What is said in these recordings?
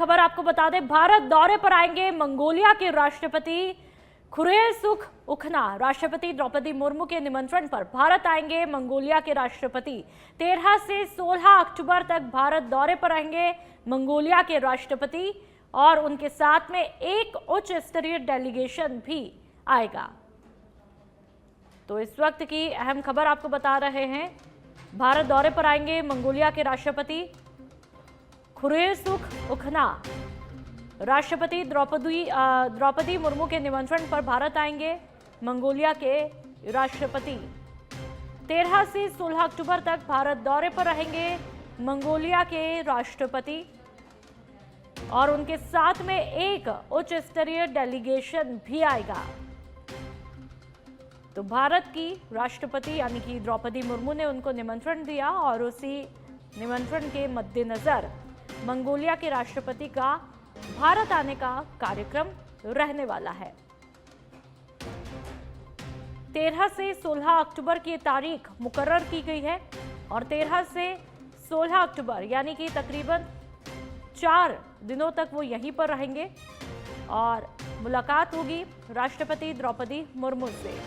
खबर आपको बता दें, भारत दौरे पर आएंगे मंगोलिया के राष्ट्रपति खुरेसुखना। राष्ट्रपति द्रौपदी मुर्मू के निमंत्रण पर भारत आएंगे मंगोलिया के राष्ट्रपति। 13 से 16 अक्टूबर तक भारत दौरे पर आएंगे मंगोलिया के राष्ट्रपति और उनके साथ में एक उच्च स्तरीय डेलीगेशन भी आएगा। तो इस वक्त की अहम खबर आपको बता रहे हैं, भारत दौरे पर आएंगे मंगोलिया के राष्ट्रपति खुरेसुखना। राष्ट्रपति द्रौपदी मुर्मू के निमंत्रण पर भारत आएंगे मंगोलिया के राष्ट्रपति। 13 से 16 अक्टूबर तक भारत दौरे पर रहेंगे मंगोलिया के राष्ट्रपति और उनके साथ में एक उच्च स्तरीय डेलीगेशन भी आएगा। तो भारत की राष्ट्रपति यानी कि द्रौपदी मुर्मू ने उनको निमंत्रण दिया और उसी निमंत्रण के मद्देनजर मंगोलिया के राष्ट्रपति का भारत आने का कार्यक्रम रहने वाला है। 13 से 16 अक्टूबर की तारीख मुकर्रर की गई है और 13 से 16 अक्टूबर यानी कि तकरीबन 4 दिनों तक वो यहीं पर रहेंगे और मुलाकात होगी राष्ट्रपति द्रौपदी मुर्मू से।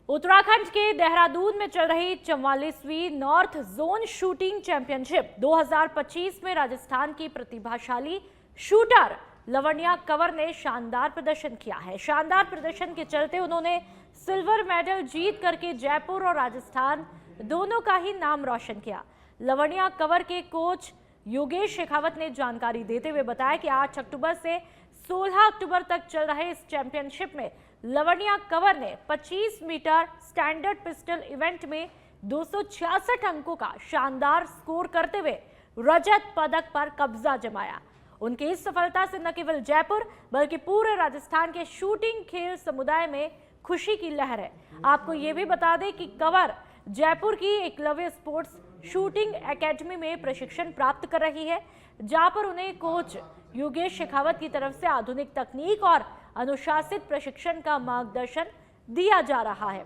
उत्तराखंड के देहरादून में चल रही 44वीं नॉर्थ जोन शूटिंग चैंपियनशिप 2025 में राजस्थान की प्रतिभाशाली शूटर लवण्या कंवर ने शानदार प्रदर्शन किया है। शानदार प्रदर्शन के चलते उन्होंने सिल्वर मेडल जीत करके जयपुर और राजस्थान दोनों का ही नाम रोशन किया। लवण्या कंवर के कोच योगेश शेखावत ने जानकारी देते हुए बताया कि 8 अक्टूबर से 16 अक्टूबर तक चल रहे इस चैंपियनशिप में लवण्या कंवर ने 25 मीटर स्टैंडर्ड पिस्टल इवेंट में 266 अंकों का शानदार स्कोर करते हुए रजत पदक पर कब्जा जमाया। उनकी इस सफलता से न केवल जयपुर बल्कि पूरे राजस्थान के शूटिंग खेल समुदाय में खुशी की लहर है। आपको ये भी बता दें कि कंवर जयपुर की एकलव्य स्पोर्ट्स शूटिंग एकेडमी में प्रशिक्षण प्राप्त कर रही है, जहां पर उन्हें कोच योगेश शेखावत की तरफ से आधुनिक तकनीक और अनुशासित प्रशिक्षण का मार्गदर्शन दिया जा रहा है।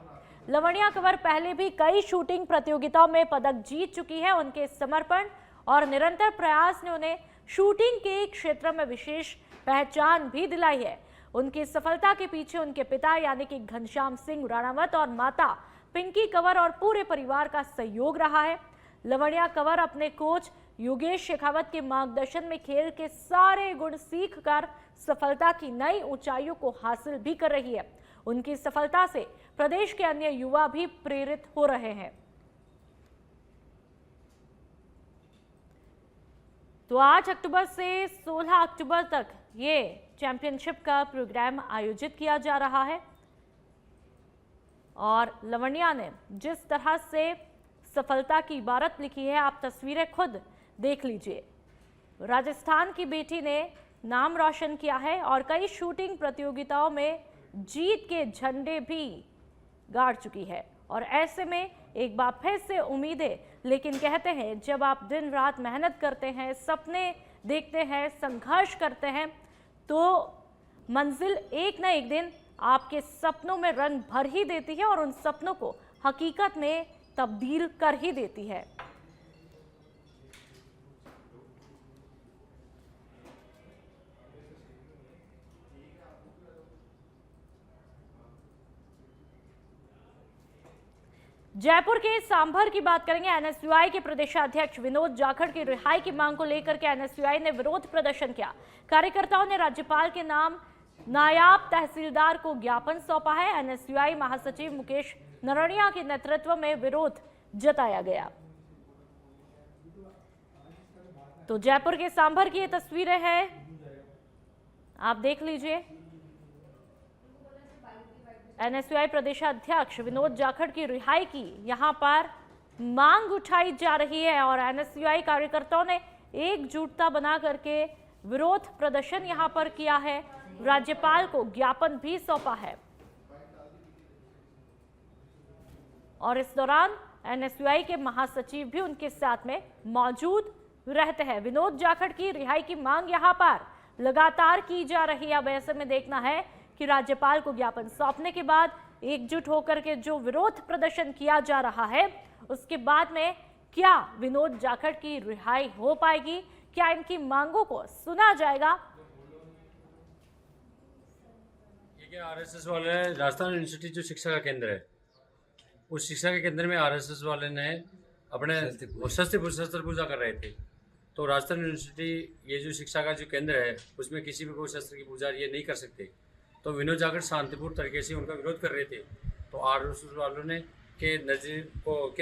लवण्या कंवर पहले भी कई शूटिंग प्रतियोगिताओं में पदक जीत चुकी है। उनके समर्पण और निरंतर प्रयास ने उन्हें शूटिंग के क्षेत्र में विशेष पहचान भी दिलाई है। उनकी सफलता के पीछे उनके पिता यानी कि घनश्याम सिंह राणावत और माता पिंकी कंवर और पूरे परिवार का सहयोग रहा है। लवण्या कंवर अपने कोच योगेश शेखावत के मार्गदर्शन में खेल के सारे गुण सीखकर सफलता की नई ऊंचाइयों को हासिल भी कर रही है। उनकी सफलता से प्रदेश के अन्य युवा भी प्रेरित हो रहे हैं। तो 8 अक्टूबर से 16 अक्टूबर तक ये चैंपियनशिप का प्रोग्राम आयोजित किया जा रहा है और लवण्या ने जिस तरह से सफलता की इबारत लिखी है, आप तस्वीरें खुद देख लीजिए। राजस्थान की बेटी ने नाम रोशन किया है और कई शूटिंग प्रतियोगिताओं में जीत के झंडे भी गाड़ चुकी है और ऐसे में एक बार फिर से उम्मीदें, लेकिन कहते हैं जब आप दिन रात मेहनत करते हैं, सपने देखते हैं, संघर्ष करते हैं तो मंजिल एक ना एक दिन आपके सपनों में रंग भर ही देती है और उन सपनों को हकीकत में तब्दील कर ही देती है। जयपुर के सांभर की बात करेंगे। एनएसयूआई के प्रदेशाध्यक्ष विनोद जाखड़ की रिहाई की मांग को लेकर के एनएसयूआई ने विरोध प्रदर्शन किया। कार्यकर्ताओं ने राज्यपाल के नाम नायाब तहसीलदार को ज्ञापन सौंपा है। एनएसयूआई महासचिव मुकेश नरनिया के नेतृत्व में विरोध जताया गया। तो जयपुर के सांभर की ये तस्वीरें हैं, आप देख लीजिए। एनएसयूआई प्रदेशाध्यक्ष विनोद जाखड़ की रिहाई की यहां पर मांग उठाई जा रही है और एनएसयूआई कार्यकर्ताओं ने एकजुटता बना करके विरोध प्रदर्शन यहां पर किया है। राज्यपाल को ज्ञापन भी सौंपा है और इस दौरान एनएसयूआई के महासचिव भी उनके साथ में मौजूद रहते हैं। विनोद जाखड़ की रिहाई की मांग यहां पर लगातार की जा रही है। अब ऐसे में देखना है कि राज्यपाल को ज्ञापन सौंपने के बाद एकजुट होकर के जो विरोध प्रदर्शन किया जा रहा है, उसके बाद में क्या विनोद जाखड़ की रिहाई हो पाएगी, क्या इनकी मांगों को सुना जाएगा? ये आरएसएस वाले राजस्थान यूनिवर्सिटी जो शिक्षा का केंद्र है, उस शिक्षा के केंद्र में आरएसएस वाले ने अपने शस्त्र पूजा कर रहे थे। तो राजस्थान यूनिवर्सिटी ये जो शिक्षा का जो केंद्र है, उसमें किसी भी कोई शस्त्र की पूजा ये नहीं कर सकते। तो विनोद जाखड़ शांतिपूर्ण तरीके से उनका विरोध कर रहे थे। तो आरएसएस वालों ने के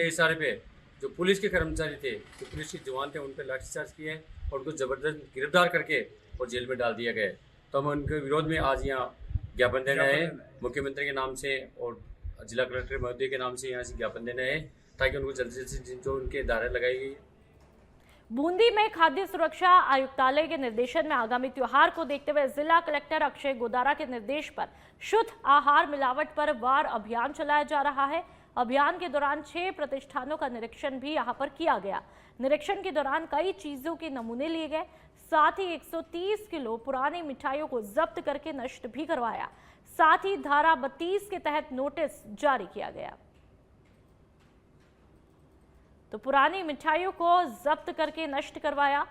इशारे पे जो पुलिस के कर्मचारी थे, जो पुलिस के जवान थे, उन पर लाठीचार्ज किए और उनको जबरदस्त गिरफ्तार करके और जेल में डाल दिया गया। तो हम उनके विरोध में आज यहाँ ज्ञापन देना है, मुख्यमंत्री के नाम से और जिला कलेक्टर महोदय के नाम से यहाँ से ज्ञापन देना है, ताकि उनको जल्द से जल्द जो उनके दायरे लगाई गई। बूंदी में खाद्य सुरक्षा आयुक्तालय के निर्देशन में आगामी त्योहार को देखते हुए जिला कलेक्टर अक्षय गोदारा के निर्देश पर शुद्ध आहार मिलावट पर वार अभियान चलाया जा रहा है। अभियान के दौरान 6 प्रतिष्ठानों का निरीक्षण भी यहां पर किया गया। निरीक्षण के दौरान कई चीजों के नमूने लिए गए, साथ ही 130 किलो पुरानी मिठाइयों को जब्त करके नष्ट भी करवाया। साथ ही धारा 32 के तहत नोटिस जारी किया गया। तो पुरानी मिठाइयों को जब्त करके नष्ट करवाया।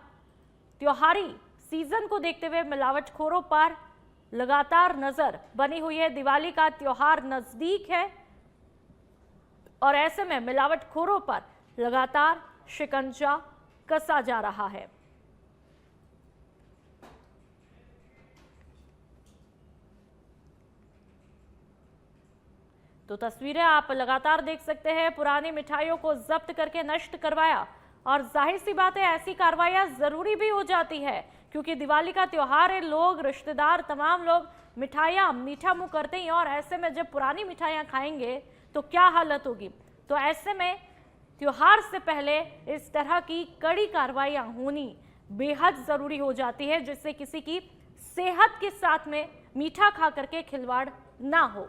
त्योहारी सीजन को देखते हुए मिलावटखोरों पर लगातार नजर बनी हुई है। दिवाली का त्योहार नजदीक है और ऐसे में मिलावटखोरों पर लगातार शिकंजा कसा जा रहा है। तो तस्वीरें आप लगातार देख सकते हैं। पुरानी मिठाइयों को जब्त करके नष्ट करवाया और जाहिर सी बात है, ऐसी कार्रवाइयां जरूरी भी हो जाती है, क्योंकि दिवाली का त्योहार है। लोग, रिश्तेदार, तमाम लोग मिठाइयां मीठा मुंह करते हैं और ऐसे में जब पुरानी मिठाइयां खाएंगे तो क्या हालत होगी। तो ऐसे में त्योहार से पहले इस तरह की कड़ी कार्रवाइयां होनी बेहद जरूरी हो जाती है, जिससे किसी की सेहत के साथ में मीठा खा करके खिलवाड़ ना हो।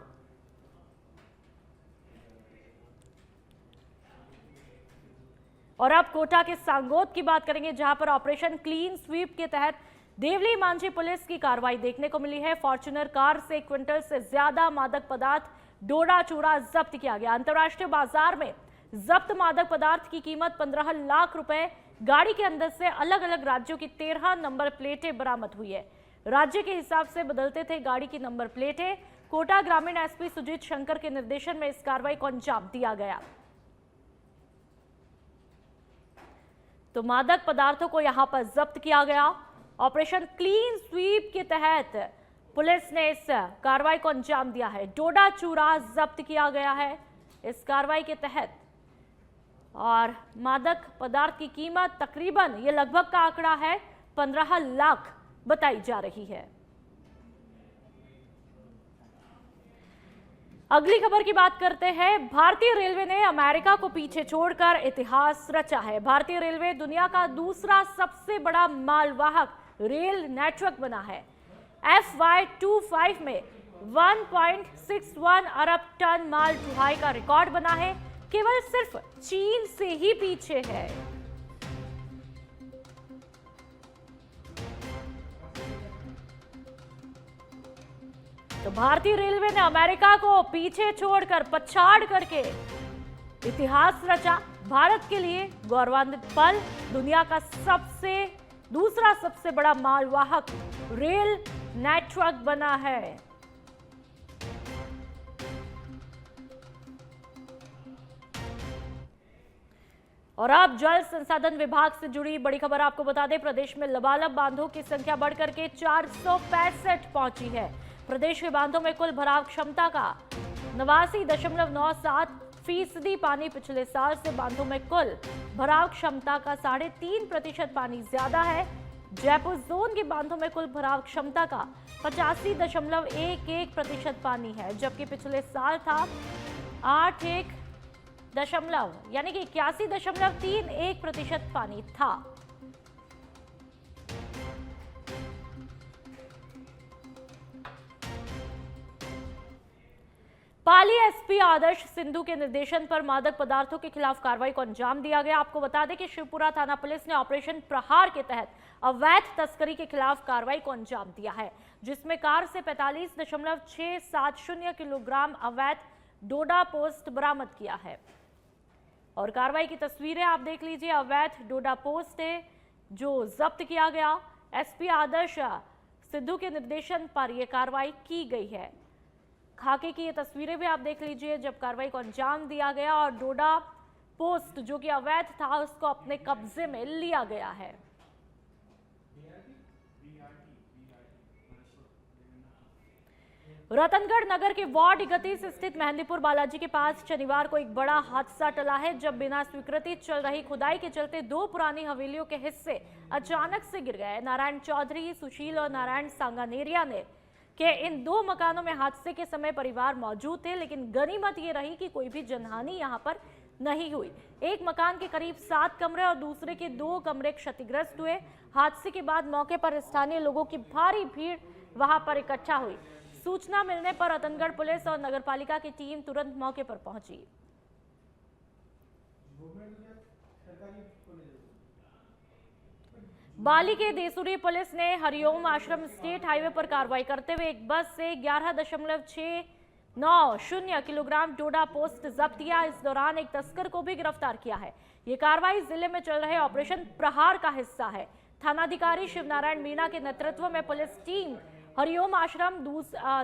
और अब कोटा के सांगोद की बात करेंगे, जहां पर ऑपरेशन क्लीन स्वीप के तहत देवली मांझी पुलिस की कार्रवाई देखने को मिली है। फॉर्च्यूनर कार से 1 क्विंटल से ज्यादा मादक पदार्थ डोडा चूड़ा जब्त किया गया। अंतर्राष्ट्रीय बाजार में जब्त मादक पदार्थ की कीमत 15 लाख रुपए। गाड़ी के अंदर से अलग अलग राज्यों की 13 नंबर प्लेटें बरामद हुई है। राज्य के हिसाब से बदलते थे गाड़ी की नंबर प्लेटें। कोटा ग्रामीण एसपी सुजीत शंकर के निर्देशन में इस कार्रवाई को अंजाम दिया गया। तो मादक पदार्थों को यहां पर जब्त किया गया। ऑपरेशन क्लीन स्वीप के तहत पुलिस ने इस कार्रवाई को अंजाम दिया है। डोडा चूरा जब्त किया गया है इस कार्रवाई के तहत और मादक पदार्थ की कीमत तकरीबन, ये लगभग का आंकड़ा है, 15 लाख बताई जा रही है। अगली खबर की बात करते हैं। भारतीय रेलवे ने अमेरिका को पीछे छोड़कर इतिहास रचा है। भारतीय रेलवे दुनिया का दूसरा सबसे बड़ा मालवाहक रेल नेटवर्क बना है। FY25 में 1.61 अरब टन माल ढुलाई का रिकॉर्ड बना है। केवल सिर्फ चीन से ही पीछे है। तो भारतीय रेलवे ने अमेरिका को पीछे छोड़कर, पछाड़ करके इतिहास रचा। भारत के लिए गौरवान्वित पल। दुनिया का दूसरा सबसे बड़ा मालवाहक रेल नेटवर्क बना है। और अब जल संसाधन विभाग से जुड़ी बड़ी खबर आपको बता दें। प्रदेश में लबालब बांधों की संख्या बढ़कर के 465 पहुंची है। प्रदेश के बांधों में कुल भराव क्षमता का 89.97% पानी पिछले साल से बांधों में कुल भराव क्षमता का 3.5% पानी ज्यादा है। जयपुर जोन के बांधों में कुल भराव क्षमता का 85.11% पानी है, जबकि पिछले साल था 81.31% पानी था। पाली एसपी आदर्श सिंधु के निर्देशन पर मादक पदार्थों के खिलाफ कार्रवाई को अंजाम दिया गया। आपको बता दें कि शिवपुरा थाना पुलिस ने ऑपरेशन प्रहार के तहत अवैध तस्करी के खिलाफ कार्रवाई को अंजाम दिया है, जिसमें कार से 45.670 किलोग्राम अवैध डोडा पोस्ट बरामद किया है। और कार्रवाई की तस्वीरें आप देख लीजिए। अवैध डोडा पोस्ट है जो जब्त किया गया। एसपी आदर्श सिद्धू के निर्देशन पर यह कार्रवाई की गई है। खाके की ये तस्वीरें भी आप देख लीजिए जब कार्रवाई को अंजाम दिया गया और डोडा पोस्ट जो कि अवैध था उसको अपने कब्जे में लिया गया है। रतनगढ़ नगर के वार्ड 31 स्थित मेहंदीपुर बालाजी के पास शनिवार को एक बड़ा हादसा टला है, जब बिना स्वीकृति चल रही खुदाई के चलते 2 पुरानी हवेलियों के हिस्से अचानक से गिर गए। नारायण चौधरी, सुशील और नारायण सांगानेरिया ने कि इन 2 मकानों में हादसे के समय परिवार मौजूद थे, लेकिन गनीमत ये रही कि कोई भी जनहानि यहां पर नहीं हुई। एक मकान के करीब 7 कमरे और दूसरे के 2 कमरे क्षतिग्रस्त हुए। हादसे के बाद मौके पर स्थानीय लोगों की भारी भीड़ वहां पर इकट्ठा हुई। सूचना मिलने पर रतनगढ़ पुलिस और नगरपालिका की टीम तुरंत मौके पर पहुंची। बाली के देसुरी पुलिस ने हरिओम आश्रम स्टेट हाईवे पर कार्रवाई करते हुए एक बस से 11.690 किलोग्राम डोडा पोस्ट जब्त किया। इस दौरान एक तस्कर को भी गिरफ्तार किया है। ये कार्रवाई जिले में चल रहे ऑपरेशन प्रहार का हिस्सा है। थानाधिकारी शिवनारायण मीणा के नेतृत्व में पुलिस टीम हरिओम आश्रम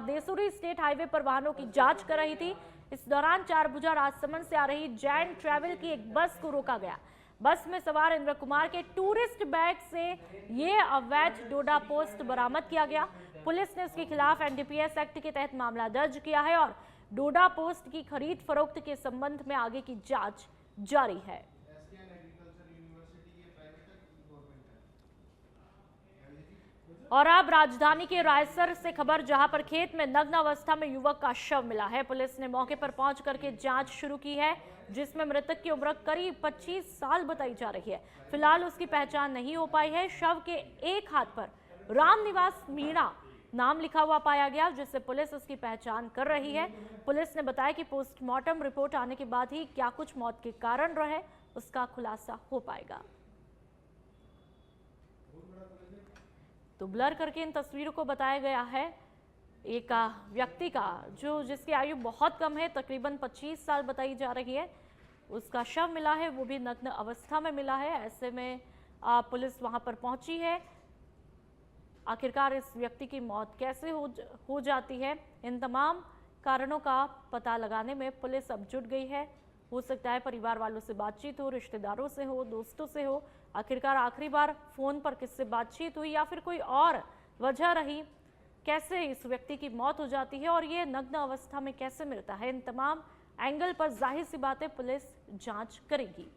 देसुरी स्टेट हाईवे पर वाहनों की जांच कर रही थी। इस दौरान चारभुजा राजसमंद से आ रही जैन ट्रैवल की एक बस को रोका गया। बस में सवार इंद्र कुमार के टूरिस्ट बैग से ये अवैध डोडा पोस्ट बरामद किया गया। पुलिस ने इसके खिलाफ एनडीपीएस एक्ट के तहत मामला दर्ज किया है और डोडा पोस्ट की खरीद फरोख्त के संबंध में आगे की जांच जारी है। और अब राजधानी के रायसर से खबर, जहां पर खेत में नग्न अवस्था में युवक का शव मिला है। पुलिस ने मौके पर पहुंच करके जांच शुरू की है, जिसमें मृतक की उम्र करीब 25 साल बताई जा रही है। फिलहाल उसकी पहचान नहीं हो पाई है। शव के एक हाथ पर रामनिवास मीणा नाम लिखा हुआ पाया गया, जिससे पुलिस उसकी पहचान कर रही है। पुलिस ने बताया कि पोस्टमार्टम रिपोर्ट आने के बाद ही क्या कुछ मौत के कारण रहे उसका खुलासा हो पाएगा। तो ब्लर करके इन तस्वीरों को बताया गया है एक व्यक्ति का जिसकी आयु बहुत कम है, तकरीबन 25 साल बताई जा रही है। उसका शव मिला है, वो भी नग्न अवस्था में मिला है। ऐसे में पुलिस वहां पर पहुंची है। आखिरकार इस व्यक्ति की मौत कैसे हो जाती है, इन तमाम कारणों का पता लगाने में पुलिस अब जुट गई है। हो सकता है परिवार वालों से बातचीत हो, रिश्तेदारों से हो, दोस्तों से हो। आखिरकार आखिरी बार फोन पर किससे बातचीत हुई या फिर कोई और वजह रही, कैसे इस व्यक्ति की मौत हो जाती है और ये नग्न अवस्था में कैसे मिलता है, इन तमाम एंगल पर जाहिर सी बात है पुलिस जांच करेगी।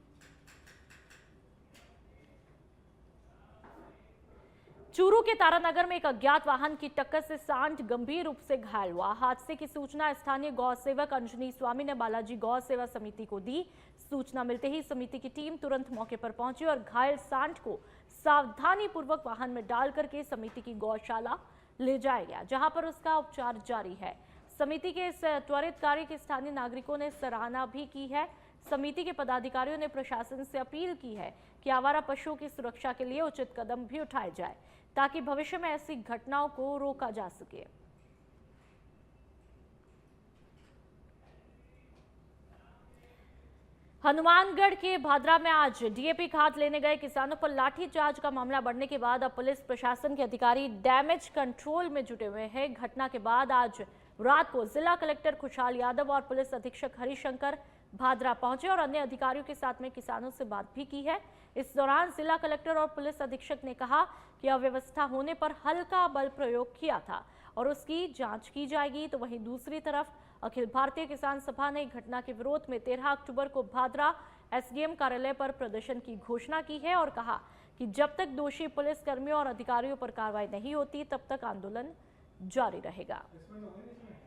चूरू के तारानगर में एक अज्ञात वाहन की टक्कर से सांड गंभीर रूप से घायल हुआ। हादसे की सूचना स्थानीय गौ सेवक अंजनी स्वामी ने बालाजी गौ सेवा समिति को दी। सूचना मिलते ही समिति की टीम तुरंत मौके पर पहुंची और घायल सांड को सावधानी पूर्वक वाहन में डाल करके समिति की गौशाला ले जाया गया, जहां पर उसका उपचार जारी है। समिति के इस त्वरित कार्य की स्थानीय नागरिकों ने सराहना भी की है। समिति के पदाधिकारियों ने प्रशासन से अपील की है कि आवारा पशुओं की सुरक्षा के लिए उचित कदम भी उठाए जाए, ताकि भविष्य में ऐसी घटनाओं को रोका जा सके। हनुमानगढ़ के भादरा में आज डीएपी खाद लेने गए किसानों पर लाठीचार्ज का मामला बढ़ने के बाद अब पुलिस प्रशासन के अधिकारी डैमेज कंट्रोल में जुटे हुए हैं। घटना के बाद आज रात को जिला कलेक्टर खुशहाल यादव और पुलिस अधीक्षक हरिशंकर भादरा पहुंचे और अन्य अधिकारियों के साथ में किसानों से बात भी की है। इस दौरान जिला कलेक्टर और पुलिस अधीक्षक ने कहा कि अव्यवस्था होने पर हल्का बल प्रयोग किया था और उसकी जांच की जाएगी। तो वहीं दूसरी तरफ अखिल भारतीय किसान सभा ने घटना के विरोध में 13 अक्टूबर को भादरा एसडीएम कार्यालय पर प्रदर्शन की घोषणा की है और कहा कि जब तक दोषी पुलिस कर्मियों और अधिकारियों पर कार्रवाई नहीं होती तब तक आंदोलन जारी रहेगा।